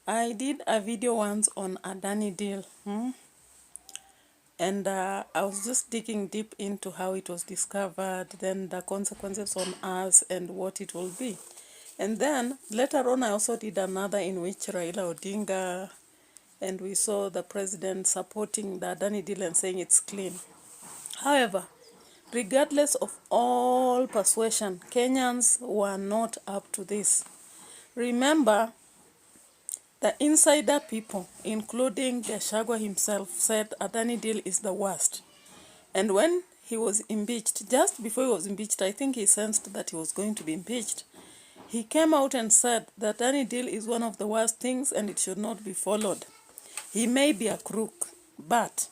I did a video once on Adani deal, and I was just digging deep into how it was discovered, then the consequences on us and what it will be. And then later on, I also did another in which Raila Odinga and we saw the president supporting the Adani deal and saying it's clean. However, regardless of all persuasion, Kenyans were not up to this. Remember, the insider people, including Gachagua himself, said Adani deal is the worst. And when he was impeached, just before he was impeached, I think he sensed that he was going to be impeached. He came out and said that Adani deal is one of the worst things and it should not be followed. He may be a crook, but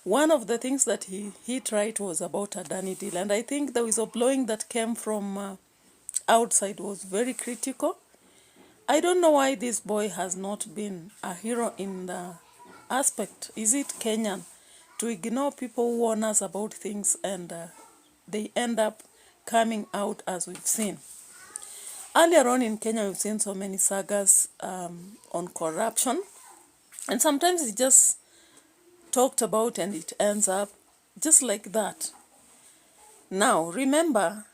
one of the things that he tried was about Adani deal. And I think the whistleblowing that came from outside was very critical. I don't know why this boy has not been a hero in the aspect. Is it Kenyan to ignore people who warn us about things and they end up coming out as we've seen? Earlier on in Kenya, we've seen so many sagas on corruption, and sometimes it's just talked about and it ends up just like that. Now, remember,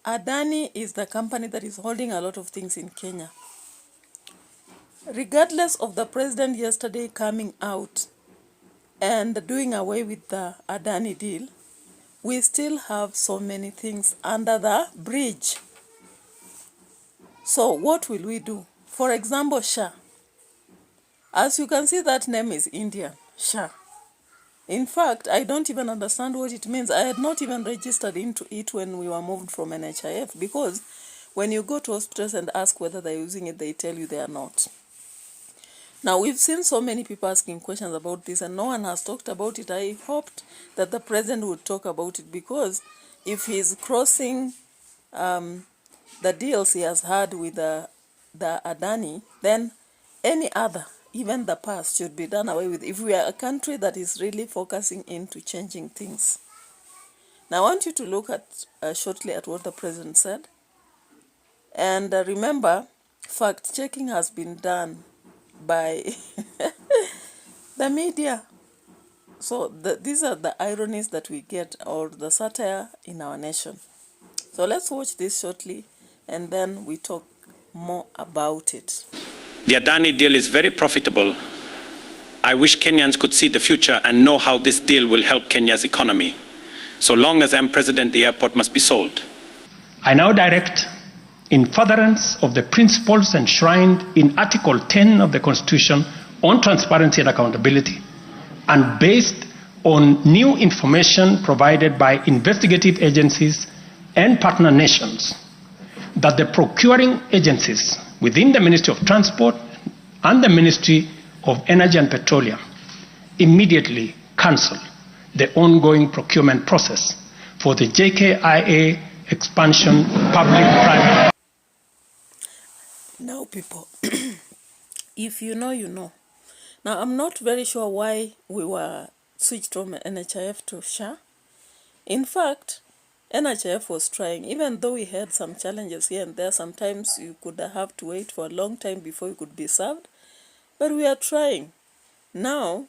Adani is the company that is holding a lot of things in Kenya. Regardless of the president yesterday coming out and doing away with the Adani deal, we still have so many things under the bridge. So what will we do? For example, Shah. As you can see, that name is Indian, Shah. In fact, I don't even understand what it means. I had not even registered into it when we were moved from NHIF, because when you go to hospitals and ask whether they're using it, they tell you they are not. Now, we've seen so many people asking questions about this, and no one has talked about it. I hoped that the president would talk about it, because if he's crossing the deals he has had with the Adani, then any other, even the past, should be done away with if we are a country that is really focusing into changing things. Now, I want you to look at shortly at what the president said. And remember, fact-checking has been done by the media. So these are the ironies that we get, or the satire in our nation. So let's watch this shortly, and then we talk more about it. The Adani deal is very profitable. I wish Kenyans could see the future and know how this deal will help Kenya's economy. So long as I'm president, the airport must be sold. I now direct, in furtherance of the principles enshrined in Article 10 of the Constitution on transparency and accountability, and based on new information provided by investigative agencies and partner nations, that the procuring agencies within the Ministry of Transport and the Ministry of Energy and Petroleum immediately cancel the ongoing procurement process for the JKIA expansion public-private. Now, people, if you know, you know. Now, I'm not very sure why we were switched from NHIF to SHA. In fact, NHIF was trying, even though we had some challenges here and there. Sometimes you could have to wait for a long time before you could be served, but we are trying. Now,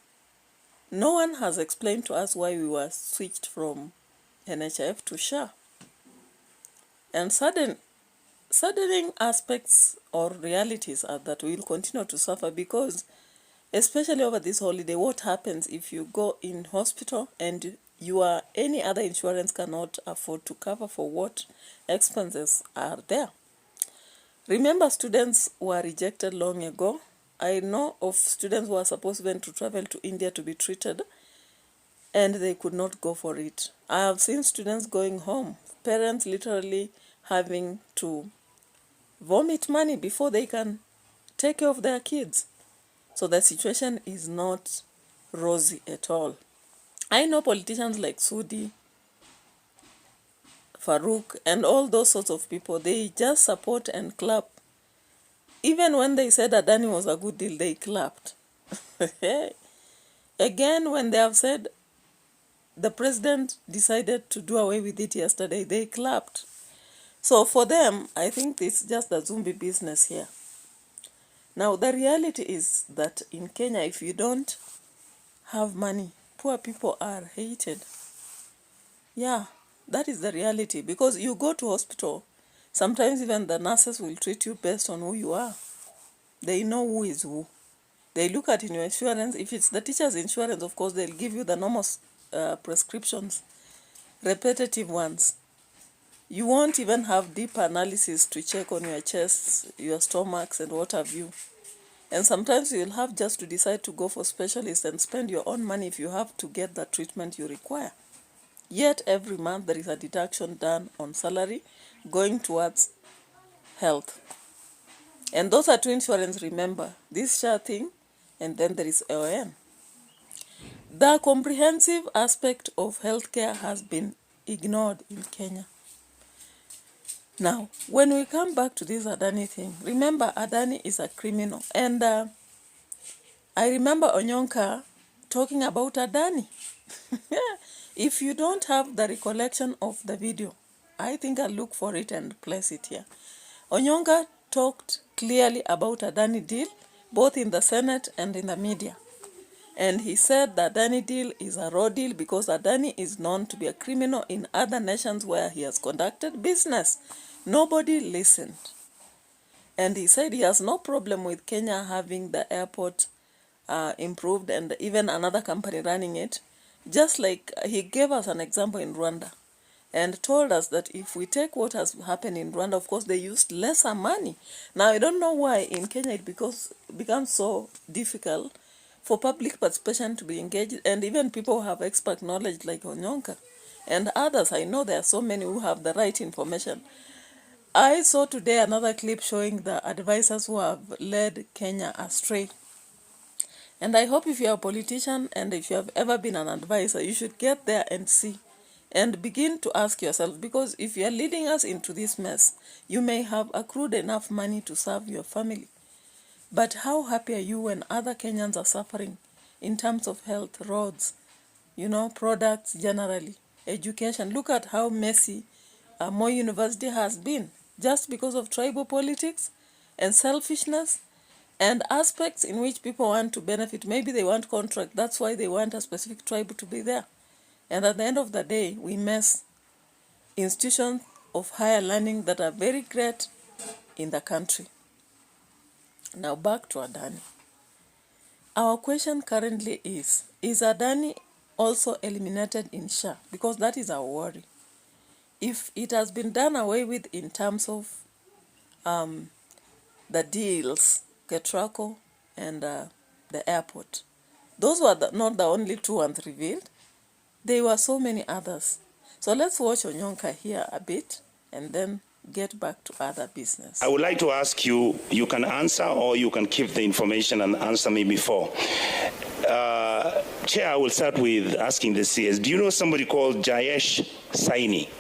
no one has explained to us why we were switched from NHIF to SHA. And saddening aspects or realities are that we will continue to suffer, because especially over this holiday, what happens if you go in hospital and any other insurance cannot afford to cover for what expenses are there? Remember, students were rejected long ago. I know of students who are supposed even to travel to India to be treated, and they could not go for it. I have seen students going home, parents literally having to vomit money before they can take care of their kids. So the situation is not rosy at all. I know politicians like Sudi, Farouk, and all those sorts of people, they just support and clap. Even when they said Adani was a good deal, they clapped. Again, when they have said the president decided to do away with it yesterday, they clapped. So for them, I think it's just the zombie business here. Now, the reality is that in Kenya, if you don't have money, poor people are hated. Yeah, that is the reality. Because you go to hospital, sometimes even the nurses will treat you based on who you are. They know who is who. They look at in your insurance. If it's the teacher's insurance, of course, they'll give you the normal prescriptions, repetitive ones. You won't even have deep analysis to check on your chest, your stomachs, and what have you. And sometimes you'll have just to decide to go for specialists and spend your own money if you have to get the treatment you require. Yet every month there is a deduction done on salary going towards health. And those are two insurance, remember. This SHA thing, and then there is AON. The comprehensive aspect of healthcare has been ignored in Kenya. Now, when we come back to this Adani thing, remember Adani is a criminal. And I remember Onyonka talking about Adani. If you don't have the recollection of the video, I think I'll look for it and place it here. Onyonka talked clearly about Adani deal, both in the Senate and in the media. And he said the Adani deal is a raw deal because Adani is known to be a criminal in other nations where he has conducted business. Nobody listened. And he said he has no problem with Kenya having the airport improved and even another company running it. Just like he gave us an example in Rwanda and told us that if we take what has happened in Rwanda, of course, they used lesser money. Now, I don't know why in Kenya it becomes so difficult for public participation to be engaged, and even people who have expert knowledge like Onyonka and others. I know there are so many who have the right information. I saw today another clip showing the advisors who have led Kenya astray. And I hope if you're a politician and if you have ever been an advisor, you should get there and see and begin to ask yourself, because if you're leading us into this mess, you may have accrued enough money to serve your family. But how happy are you when other Kenyans are suffering in terms of health, roads, products generally, education? Look at how messy Moi University has been just because of tribal politics and selfishness and aspects in which people want to benefit. Maybe they want contract. That's why they want a specific tribe to be there. And at the end of the day, we mess institutions of higher learning that are very great in the country. Now back to Adani. Our question currently is Adani also eliminated in SHA? Because that is our worry. If it has been done away with in terms of the deals, Ketraco and the airport, those were not the only two ones revealed. There were so many others. So let's watch Onyonka here a bit and then get back to other business. I would like to ask you, you can answer or you can keep the information and answer me before. Chair, I will start with asking the CS. Do you know somebody called Jayesh Saini?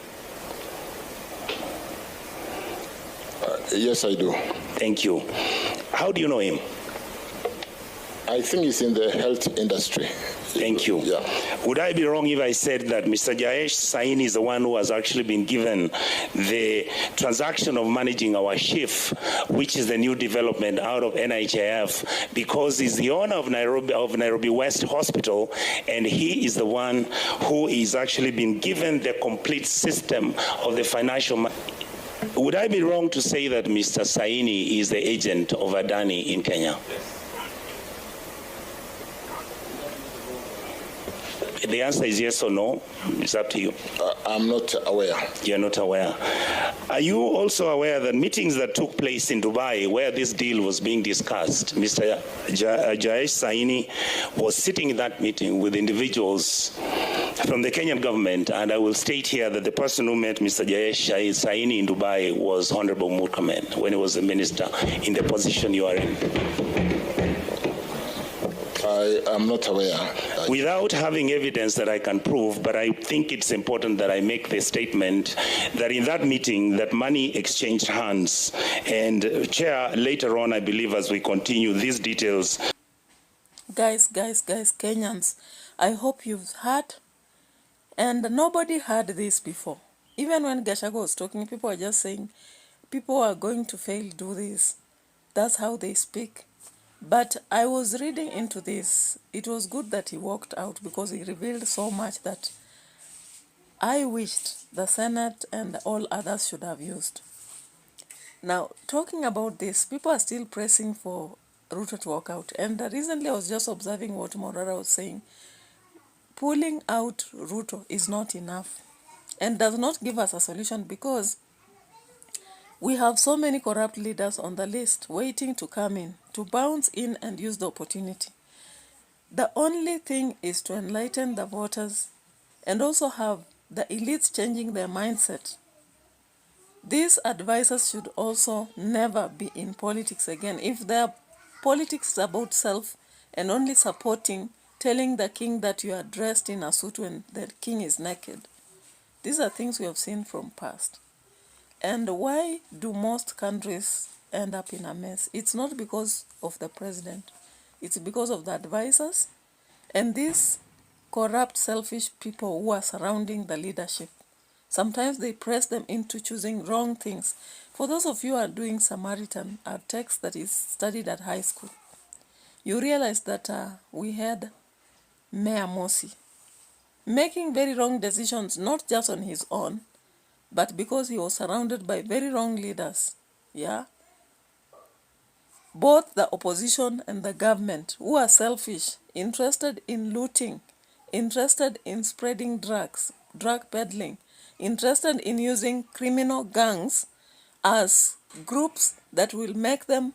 Yes, I do. Thank you. How do you know him? I think he's in the health industry. Thank you. Yeah. Would I be wrong if I said that Mr. Jayesh Saini is the one who has actually been given the transaction of managing our SHIF, which is the new development out of NHIF, because he's the owner of Nairobi West Hospital, and he is the one who is actually been given the complete system of the financial. Would I be wrong to say that Mr. Saini is the agent of Adani in Kenya? The answer is yes or no. It's up to you. I'm not aware. You're not aware. Are you also aware that meetings that took place in Dubai where this deal was being discussed, Mr. Jayesh Saini was sitting in that meeting with individuals from the Kenyan government, and I will state here that the person who met Mr. Jayesh Saini in Dubai was Honorable Murkomen when he was a minister in the position you are in. I am not aware. Without having evidence that I can prove, but I think it's important that I make the statement that in that meeting that money exchanged hands. And Chair, later on, I believe as we continue these details. Guys, Kenyans, I hope you've heard, and nobody heard this before. Even when Gachagua was talking, people are just saying, people are going to fail, do this. That's how they speak. But I was reading into this. It was good that he walked out because he revealed so much that I wished the Senate and all others should have used. Now, talking about this, people are still pressing for Ruto to walk out. And recently I was just observing what Morara was saying. Pulling out Ruto is not enough and does not give us a solution because we have so many corrupt leaders on the list waiting to come in, to bounce in and use the opportunity. The only thing is to enlighten the voters and also have the elites changing their mindset. These advisors should also never be in politics again. If their politics is about self and only supporting, telling the king that you are dressed in a suit when the king is naked, these are things we have seen from past. And why do most countries end up in a mess? It's not because of the president. It's because of the advisors and these corrupt, selfish people who are surrounding the leadership. Sometimes they press them into choosing wrong things. For those of you who are doing Samaritan, a text that is studied at high school, you realize that we had Mayor Mosi making very wrong decisions, not just on his own, but because he was surrounded by very wrong leaders. Yeah? Both the opposition and the government, who are selfish, interested in looting, interested in spreading drugs, drug peddling, interested in using criminal gangs as groups that will make them,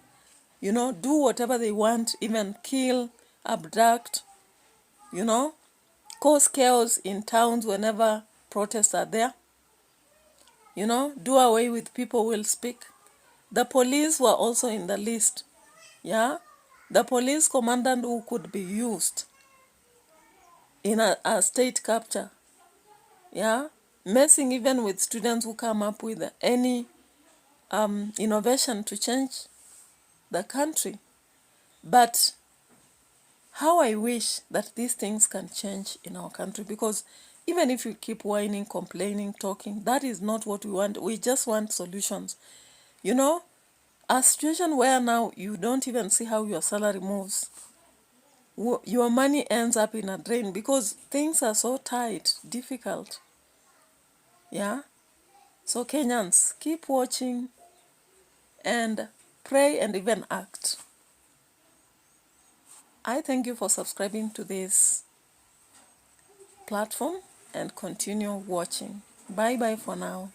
do whatever they want, even kill, abduct, cause chaos in towns whenever protests are there, do away with people who will speak. The police were also in the list, yeah? The police commandant who could be used in a state capture, yeah? Messing even with students who come up with any innovation to change the country. But how I wish that these things can change in our country, because even if we keep whining, complaining, talking, that is not what we want. We just want solutions. A situation where now you don't even see how your salary moves. Your money ends up in a drain because things are so tight, difficult. Yeah? So Kenyans, keep watching and pray and even act. I thank you for subscribing to this platform and continue watching. Bye-bye for now.